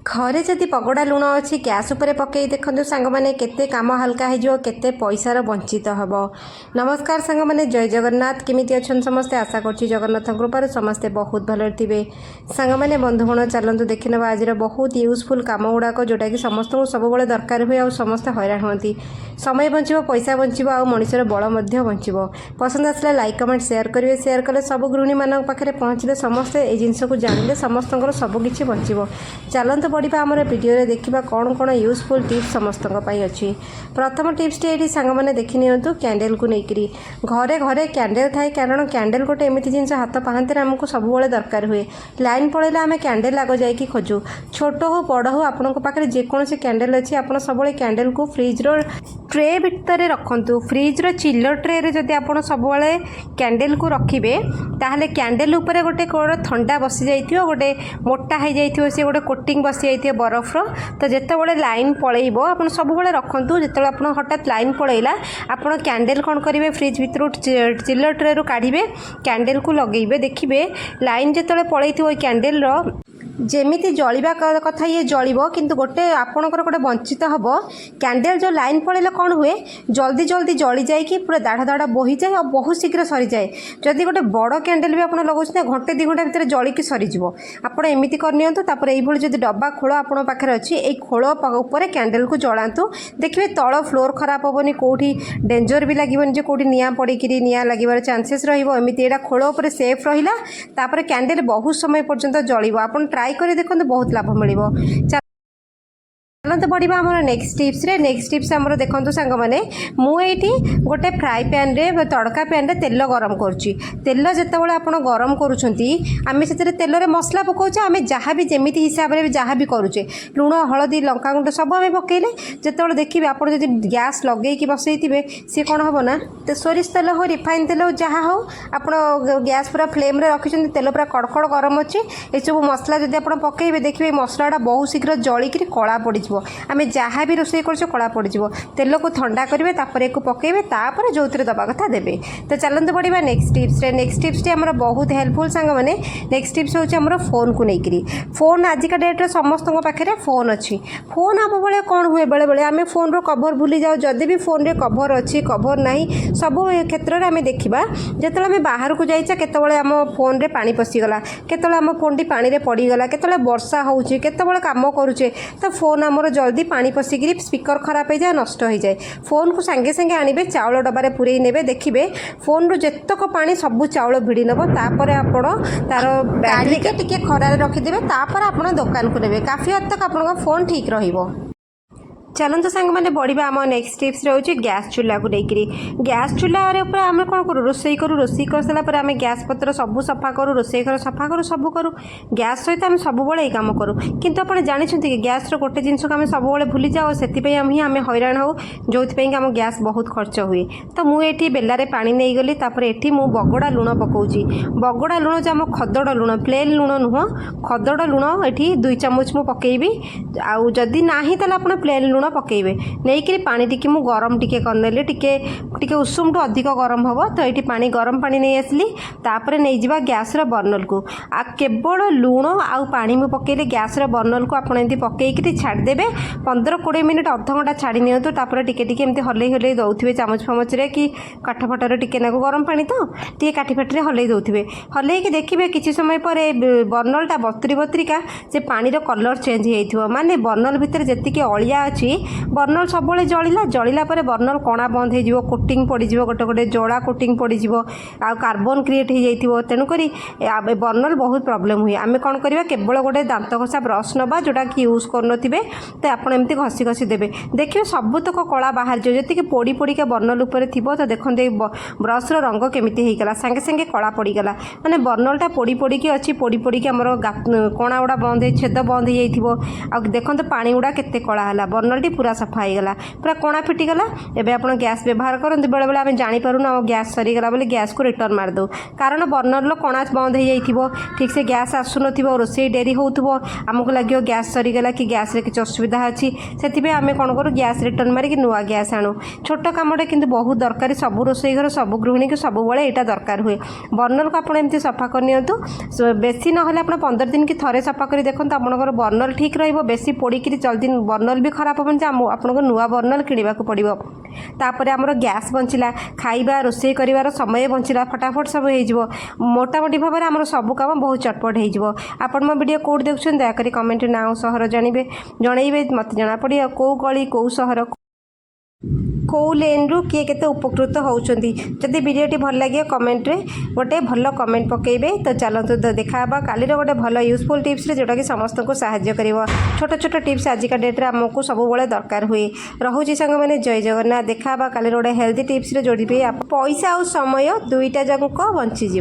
घरे जदि पगड़ा लुण अच्छी गैस उपरे पकई देखो सांग मैंने केते काम हल्का हो केते पैसार वंचित हम। नमस्कार सांग मैंने जय जगन्नाथ केमिति अछन समस्ते आशा कर जगन्नाथ कृपार समस्ते बहुत भल थे। सांग मैंने बंधुगण चलतु देखी ना आज बहुत यूजफुल कम गुड़ाक जोटा कि समस्त सब दरकार हुए और समस्त हैरान होती। समय बचो पैसा बचो आ मनुष्यर बल बचो। पसंद आसला लाइक कमेंट शेयर करेंगे। शेयर कले सब गृहिणी मान पाखे पहुँचले समस्ते ये जिनस को जानले समस्त सबकि बचो। चलतु बढ़िया आम भिडियो देखा कौन कौन यूजफुल टिप्स समस्त अच्छी। प्रथम टिप्स ये सांग मैंने देखी नियंतु कैंडल को लेकर घरे घरे कैंडल थाए कारण कैंडल गोटे एमती जिन हाथ पाहांती आमको सब दरकार हुए। लाइन पड़ेगा आम कैंडल आग जाकि खोजु छोट हो बड़ हो आपण पाखे जेकोसी कैंडल अच्छी आप सब कैंडल को फ्रिज्र ट्रे भितर रखु। फ्रिज्र चिल्लर ट्रे रे जदि आप सब कैंडल को रखिए ताहले कैंडल उपर गोटे ठंडा बसी जाइथियो गोटे मोटा हो जाइथियो सी गोटे कोटिंग बसी जाइथियो बरफर। तो जितेबाला लाइन पलैब आप सब रखु जो आप हठात लाइन पलैला आप कैंडल कौन करेंगे फ्रिज भर चिल्लर ट्रे रू काढ़े कैंडल को लगेबे देखिए लाइन जिते पलैथि कैंडल जेमिति जलिबा कथा ये जलिब किंतु गोटे आपणकर गोटे वंचित हम। कैंडल जो लाइन पड़े कौन हुए जल्दी जल्दी जली जाए कि पूरा दाढ़ दाढ़ बोही जाए और बहुत शीघ्र सरी जाए। जदि गोटे बड़ कैंडल भी आप लगे घंटे 2 घंटा भितर जलिकी सरीज आप एमती करनी। ये डब्बा खोल आप अच्छी ये खोल उपर कैंडल को जलातु देखिए तल फ्लोर खराब हेनी कौटी डेंजर भी लगे जो कौटी निआं पड़ी निआं लगे चांसेस रही। यहाँ खोल उपर सेफ रहा कैंडल बहुत समय पर्यंत जलिब। आप ट्राई कर देखो बहुत लाभ मिल। चलते बढ़िया आम नेक्स्ट टिप्स आमर देखो सांग मैंने मुझे गोटे फ्राए पैन रे तड़का पैन रे तेल गरम करुच्ची। तेल जितेबाला आप गरम करुँचान से तेल रे मसला पकाऊे आम जहाँ भी जमी हिसाब से जहाँ भी करुचे लुण हलदी लंका गुंड सब आम पकईले जिते देखिए आप गैस लगे बसई थे सी कौन हम ना सोरिष तेल हो रिफाइन तेल हो जहाँ हो आप गैस पूरा फ्लेम रे रखी तेल पूरा कड़कड़ गरम अच्छे ये सब मसला जब आप पकईबे देखिए मसलाटा बहुत शीघ्र जलिक कला पड़ आम जहाँ भी रोषे कर कला पड़ तेल को ठंडा करेंगे एक पकईबे जो दबा कथा देवे। तो चलते बढ़िया नेक्स्ट टिप्स आम बहुत हेल्पफुल सांग मैंने नेक्स्ट टिप्स हूँ फोन को लेकर। फोन आजिका डेट्रे समस्त पाखे फोन अच्छी फोन आप बेले कौन हुए बेले बेले आम फोन रो कभर भूली जाओ जदि भी फोन रे कभर अच्छी कभर ना सब क्षेत्र में आम देखा जो आम बाहर को जाइए केतबले आम फोन रे पानी पशिगला केतबले आम फोन टी पानी रे पड़ीगला केतबले वर्षा होउछि केतबले काम करुचे तो फोन आमर जल्दी पानी पशिक स्पीकर खराब हो जाए नष्ट हो जाए। फोन को सांगे सांगे आनिबे चाउल डबारे पुरई नेबे देखिए फोन रू जेतक पानी सब चाउल भिड़ी नब तापर आपण तार बैटरी के टिके खरारे रखिदेबे तापर आपण दुकान को नेबे काफी हद तक आपन फोन ठीक रहिबो। चलते सांग मैंने बढ़िया आम नेक्स्ट टिप्स रोचे गैस चूल्हा को लेकर। गैस चूल्हा आम कौन करूँ रोसई करूँ रोसई कर सारापर आम गैस पत्र सब सफा करूँ रोसई घर सफा करूँ सब करूँ गैस सहित आम सब ये कम करूँ किंतु आप जानते कि गैस गोटे जिनस को आम सब भूली जाओ से ही आम हैरान हो जो आम गैस बहुत खर्च हुए। तो मुझे बेलारे पानी नहीं गली ये बगड़ा लुण पकाऊँगी। बगड़ा लुण जो आम खदड़ लुण प्लेन लुण नुह खदड़ लुण ये 2 चामच मु पकेबी आदि ना तो आप प्लेन लुण पकेबे नहीं पानी टी मु गरम टिके करनेली टिके उषुम टू अधिक गरम हम। तो ये पानी गरम पानी नहीं आसली तापर नहीं जावा गैस रो बर्नल को आ केवल लुण आउ पानी मु पकेले गैस रो बर्नल को आप एमती पकईकि छाड़देवे 15-20 मिनट अध घंटा छाड़ी नियंतु तापर टिके टिके एमती हल्ई हल्ई दौथे चामच फामच रे कि काठ फटर टिके नाकु गरम पानी तो टिके काठी फाटी हल्ई दौथे हल्ई देखिए किसी समय पर बर्नलटा बतुरिका से पानी रो कलर चेंज हो माने बर्नल भितर जेतिके अलिया अच्छी बर्नल सब जलिला जलिला पर बर्नल कणा बंद हो कोटिंग पड़ गोटे गोटे जड़ा कोटिंग पड़ आ कार्बन क्रिएट हो जाइए तेणुक बर्नल बहुत प्रॉब्लम हुए। आम कौन करवा केवल गोटे दांत घसा ब्रश नवा जोटा कि यूज कर तो आप एमती घसी घसी देवे देखिए सबुतक कला बाहर जाए जी पोड़ी पोड़िका बर्नल उपर थी तो देखते ब्रश रंग केमिति होगा सांगे सांगे कला पड़गला माने बर्नलटा पोड़ी पोड़िकी अच्छी पोड़ी पोड़िकी आमर कणा गुड़ा बंद छेद बंद हो जाए देखते पानी गुड़ा केते कला है बर्नल पूरा सफा होगा पूरा कणा फिटिगला। एबे आप गैस व्यवहार करूँ ଦେଖନ୍ତୁ बेले आम जापर ना गैस सरीगला बोली गैस को रिटर्न मारदे कारण बर्नर कणा बंद हो जाइए ठीक से गैस आसुन रोसे डेरी होमको लगे गैस सरीगला कि गैस रे किसी असुविधा अच्छी से आम कौन करूँ गैस रिटर्न मारिक नुआ गैस आणु छोट कमटे कि बहुत दरकार सब रोसई घर सब गृहिणी को सब यहाँ दरकार हुए बर्नर को आपमती सफा करनी बेसी ना आप 15 दिन की थरे सफा कर देखते आपंकर बर्नर ठीक रेसी पोड़ी जल्दी बर्नर भी खराब हेनी आपको नुआ बर्नर किणवा पड़ो तापर आमर गैस बंचला खाइबा रोसई कर समय बंचला फटाफट सब हो मोटामोटी भाव में आम सब काम बहुत चटपट हो आपण मो वीडियो कौट देखुं दयाकोरी कमेंट ना सहर जानवे जनइबे मत जना पड़े कौ गली कौ सहर कौ लेन रु किए केते उपकृत होउचंदी जदि वीडियोटी भल लगे कमेंट रे गोटे भल कमेंट पकेबे तो चलतु तो देखा काली गोटे भल यूजफुल टिप्स रे जोटा कि समस्त को सहाय्य करिवो छोट छोट टिप्स आजिका डेट रे हमको सब बेले दरकार हुए रहुची संग माने जय जगन्नाथ देखा काली गोटे हेल्दी टिप्स रे जोड़ी पैसा और समय दुईटा जाक बंची जीव।